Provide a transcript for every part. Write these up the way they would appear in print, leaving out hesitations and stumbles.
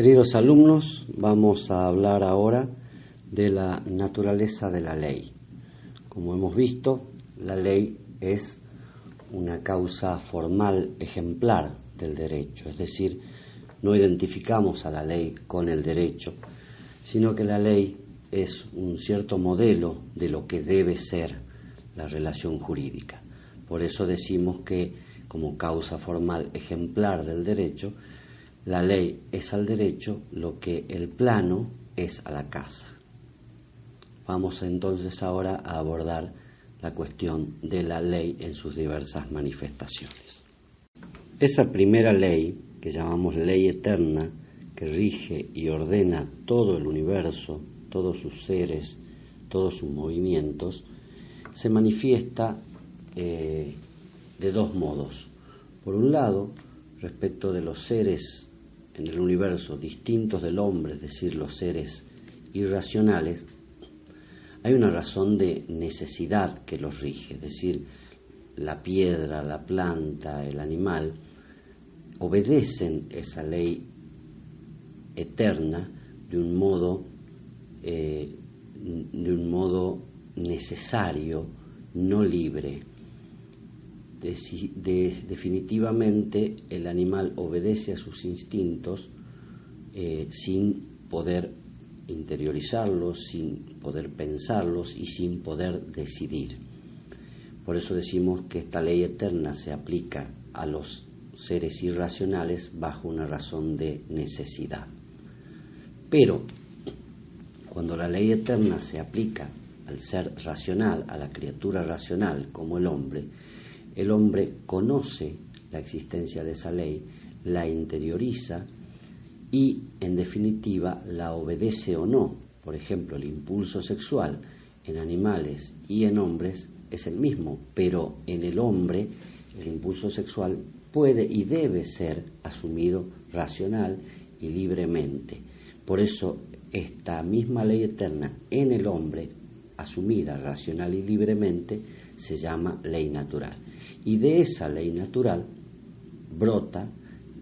Queridos alumnos, vamos a hablar ahora de la naturaleza de la ley. Como hemos visto, la ley es una causa formal ejemplar del derecho, es decir, no identificamos a la ley con el derecho, sino que la ley es un cierto modelo de lo que debe ser la relación jurídica. Por eso decimos que, como causa formal ejemplar del derecho, la ley es al derecho lo que el plano es a la casa. Vamos entonces ahora a abordar la cuestión de la ley en sus diversas manifestaciones. Esa primera ley, que llamamos ley eterna, que rige y ordena todo el universo, todos sus seres, todos sus movimientos, se manifiesta de dos modos. Por un lado, respecto de los seres en el universo distintos del hombre, es decir, los seres irracionales, hay una razón de necesidad que los rige, es decir, la piedra, la planta, el animal, obedecen esa ley eterna de un modo necesario, no libre. Definitivamente el animal obedece a sus instintos sin poder interiorizarlos, sin poder pensarlos y sin poder decidir. Por eso decimos que esta ley eterna se aplica a los seres irracionales bajo una razón de necesidad. Pero cuando la ley eterna se aplica al ser racional, a la criatura racional como el hombre conoce la existencia de esa ley, la interioriza y, en definitiva, la obedece o no. Por ejemplo, el impulso sexual en animales y en hombres es el mismo, pero en el hombre el impulso sexual puede y debe ser asumido racional y libremente. Por eso, esta misma ley eterna en el hombre, asumida racional y libremente, se llama ley natural. Y de esa ley natural brota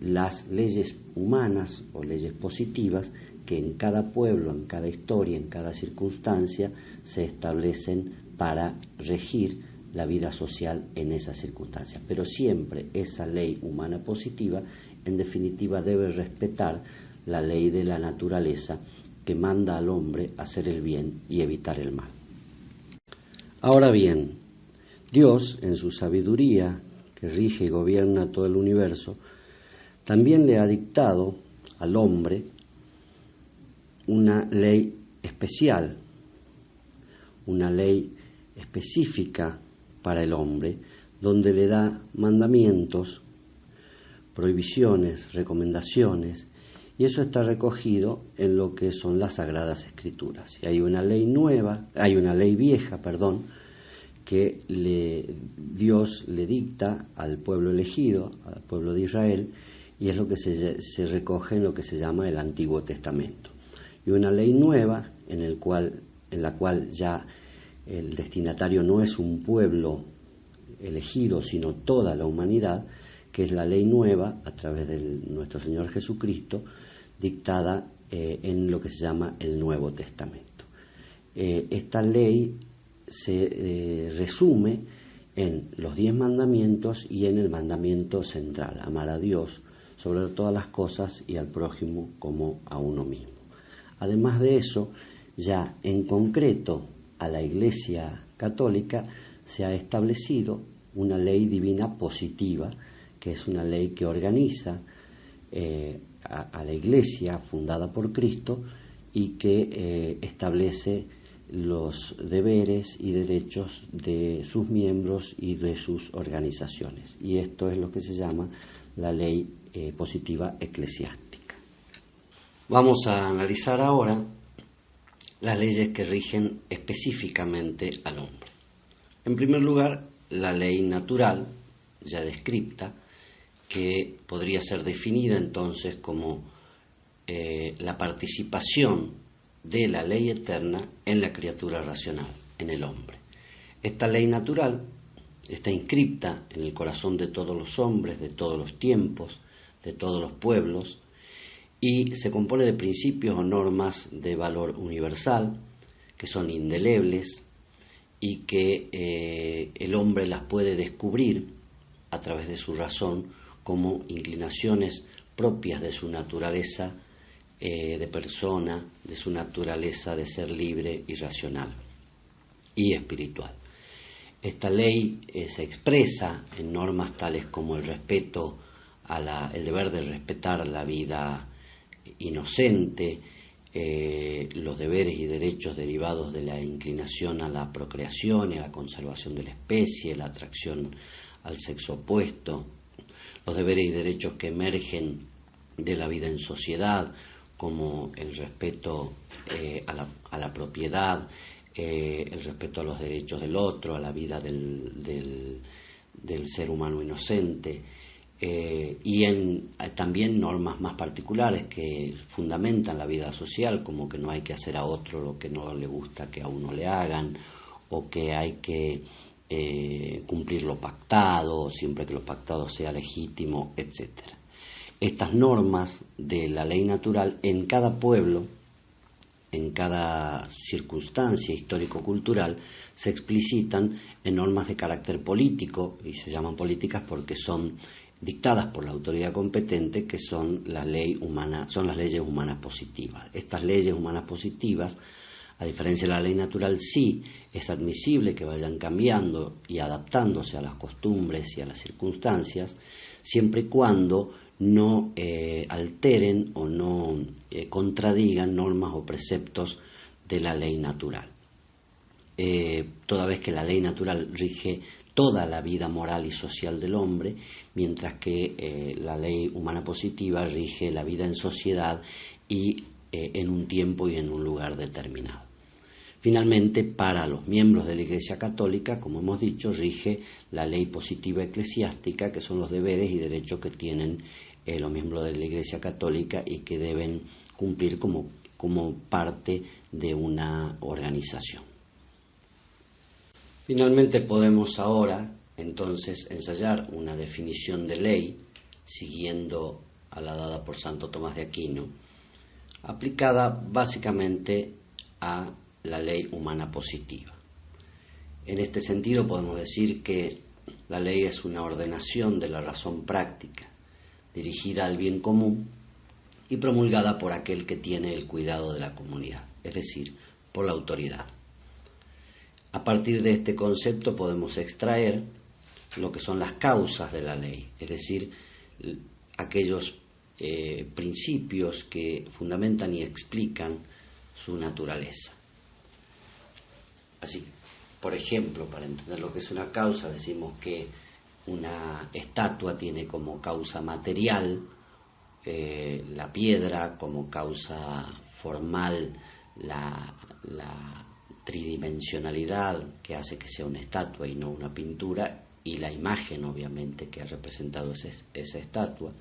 las leyes humanas o leyes positivas que en cada pueblo, en cada historia, en cada circunstancia se establecen para regir la vida social en esas circunstancias. Pero siempre esa ley humana positiva, en definitiva, debe respetar la ley de la naturaleza que manda al hombre a hacer el bien y evitar el mal. Ahora bien, Dios, en su sabiduría, que rige y gobierna todo el universo, también le ha dictado al hombre una ley especial, una ley específica para el hombre, donde le da mandamientos, prohibiciones, recomendaciones, y eso está recogido en lo que son las Sagradas Escrituras. Y hay una ley vieja, que Dios le dicta al pueblo elegido, al pueblo de Israel, y es lo que se recoge en lo que se llama el Antiguo Testamento. Y una ley nueva en la cual ya el destinatario no es un pueblo elegido, sino toda la humanidad, que es la ley nueva a través de nuestro Señor Jesucristo, dictada en lo que se llama el Nuevo Testamento. Esta ley se resume en los 10 mandamientos y en el mandamiento central, amar a Dios sobre todas las cosas y al prójimo como a uno mismo. Además de eso, ya en concreto a la Iglesia Católica se ha establecido una ley divina positiva, que es una ley que organiza a la Iglesia fundada por Cristo y que establece los deberes y derechos de sus miembros y de sus organizaciones. Y esto es lo que se llama la ley positiva eclesiástica. Vamos a analizar ahora las leyes que rigen específicamente al hombre. En primer lugar, la ley natural, ya descripta, que podría ser definida entonces como la participación de la ley eterna en la criatura racional, en el hombre. Esta ley natural está inscripta en el corazón de todos los hombres, de todos los tiempos, de todos los pueblos, y se compone de principios o normas de valor universal que son indelebles y que el hombre las puede descubrir a través de su razón como inclinaciones propias de su naturaleza de persona, de su naturaleza de ser libre y racional y espiritual. Esta ley se expresa en normas tales como el respeto el deber de respetar la vida inocente, los deberes y derechos derivados de la inclinación a la procreación y a la conservación de la especie, la atracción al sexo opuesto, los deberes y derechos que emergen de la vida en sociedad, como el respeto a la propiedad, el respeto a los derechos del otro, a la vida del ser humano inocente, y también normas más particulares que fundamentan la vida social, como que no hay que hacer a otro lo que no le gusta que a uno le hagan, o que hay que cumplir lo pactado, siempre que lo pactado sea legítimo, etcétera. Estas normas de la ley natural en cada pueblo, en cada circunstancia histórico-cultural, se explicitan en normas de carácter político, y se llaman políticas porque son dictadas por la autoridad competente, que son las leyes humanas positivas. Estas leyes humanas positivas, a diferencia de la ley natural, sí es admisible que vayan cambiando y adaptándose a las costumbres y a las circunstancias, siempre y cuando no alteren o no contradigan normas o preceptos de la ley natural. Toda vez que la ley natural rige toda la vida moral y social del hombre, mientras que la ley humana positiva rige la vida en sociedad y en un tiempo y en un lugar determinado. Finalmente, para los miembros de la Iglesia Católica, como hemos dicho, rige la ley positiva eclesiástica, que son los deberes y derechos que tienen los miembros de la Iglesia Católica y que deben cumplir como parte de una organización. Finalmente podemos ahora entonces ensayar una definición de ley siguiendo a la dada por Santo Tomás de Aquino, aplicada básicamente a la ley humana positiva. En este sentido podemos decir que la ley es una ordenación de la razón práctica, dirigida al bien común y promulgada por aquel que tiene el cuidado de la comunidad, es decir, por la autoridad. A partir de este concepto podemos extraer lo que son las causas de la ley, es decir, aquellos principios que fundamentan y explican su naturaleza. Así, por ejemplo, para entender lo que es una causa, decimos que una estatua tiene como causa material la piedra, como causa formal la tridimensionalidad que hace que sea una estatua y no una pintura, y la imagen obviamente que ha representado esa estatua,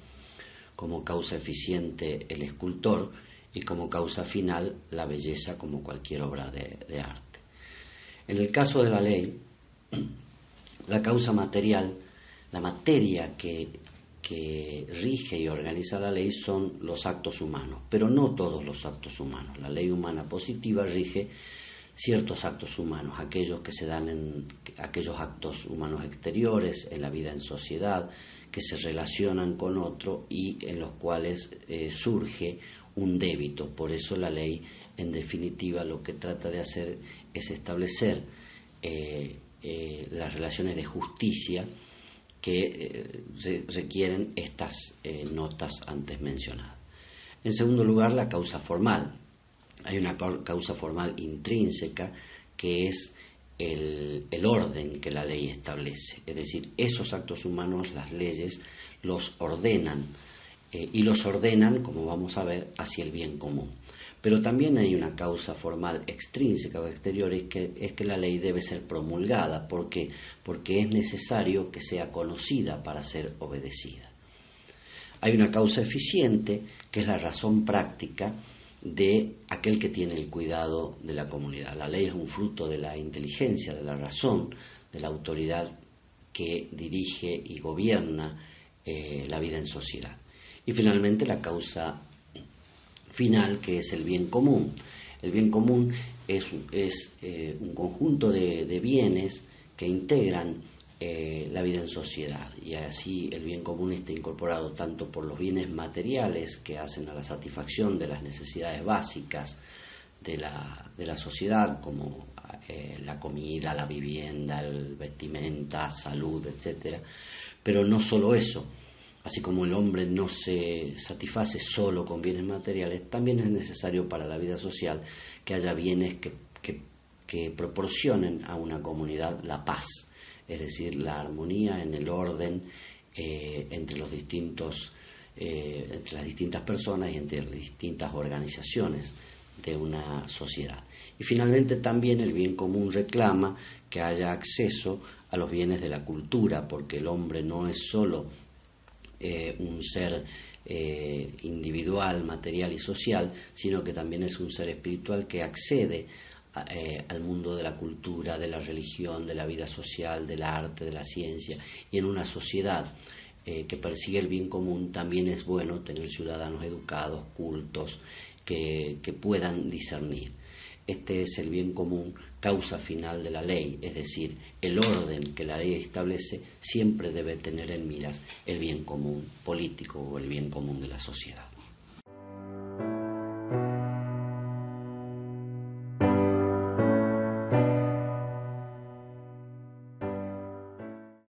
como causa eficiente el escultor y como causa final la belleza como cualquier obra de arte. En el caso de la ley, la causa material, la materia que rige y organiza la ley son los actos humanos, pero no todos los actos humanos. La ley humana positiva rige ciertos actos humanos, aquellos que se dan en aquellos actos humanos exteriores, en la vida en sociedad, que se relacionan con otro y en los cuales surge un débito. Por eso la ley, en definitiva, lo que trata de hacer es establecer las relaciones de justicia que requieren estas notas antes mencionadas. En segundo lugar, la causa formal. Hay una causa formal intrínseca que es el orden que la ley establece. Es decir, esos actos humanos, las leyes, los ordenan y los ordenan, como vamos a ver, hacia el bien común. Pero también hay una causa formal extrínseca o exterior, es que la ley debe ser promulgada. ¿Por qué? Porque es necesario que sea conocida para ser obedecida. Hay una causa eficiente, que es la razón práctica de aquel que tiene el cuidado de la comunidad. La ley es un fruto de la inteligencia, de la razón, de la autoridad que dirige y gobierna la vida en sociedad. Y finalmente la causa final, que es el bien común. El bien común es un conjunto de bienes que integran la vida en sociedad, y así el bien común está incorporado tanto por los bienes materiales que hacen a la satisfacción de las necesidades básicas de la sociedad, como la comida, la vivienda, el vestimenta, salud, etcétera. Pero no solo eso, así como el hombre no se satisface solo con bienes materiales, también es necesario para la vida social que haya bienes que proporcionen a una comunidad la paz, es decir, la armonía en el orden entre las distintas personas y entre las distintas organizaciones de una sociedad. Y finalmente también el bien común reclama que haya acceso a los bienes de la cultura, porque el hombre no es solo un ser individual, material y social, sino que también es un ser espiritual que accede al mundo de la cultura, de la religión, de la vida social, del arte, de la ciencia. Y en una sociedad que persigue el bien común también es bueno tener ciudadanos educados, cultos, que puedan discernir. Este es el bien común, causa final de la ley, es decir, el orden que la ley establece siempre debe tener en miras el bien común político o el bien común de la sociedad.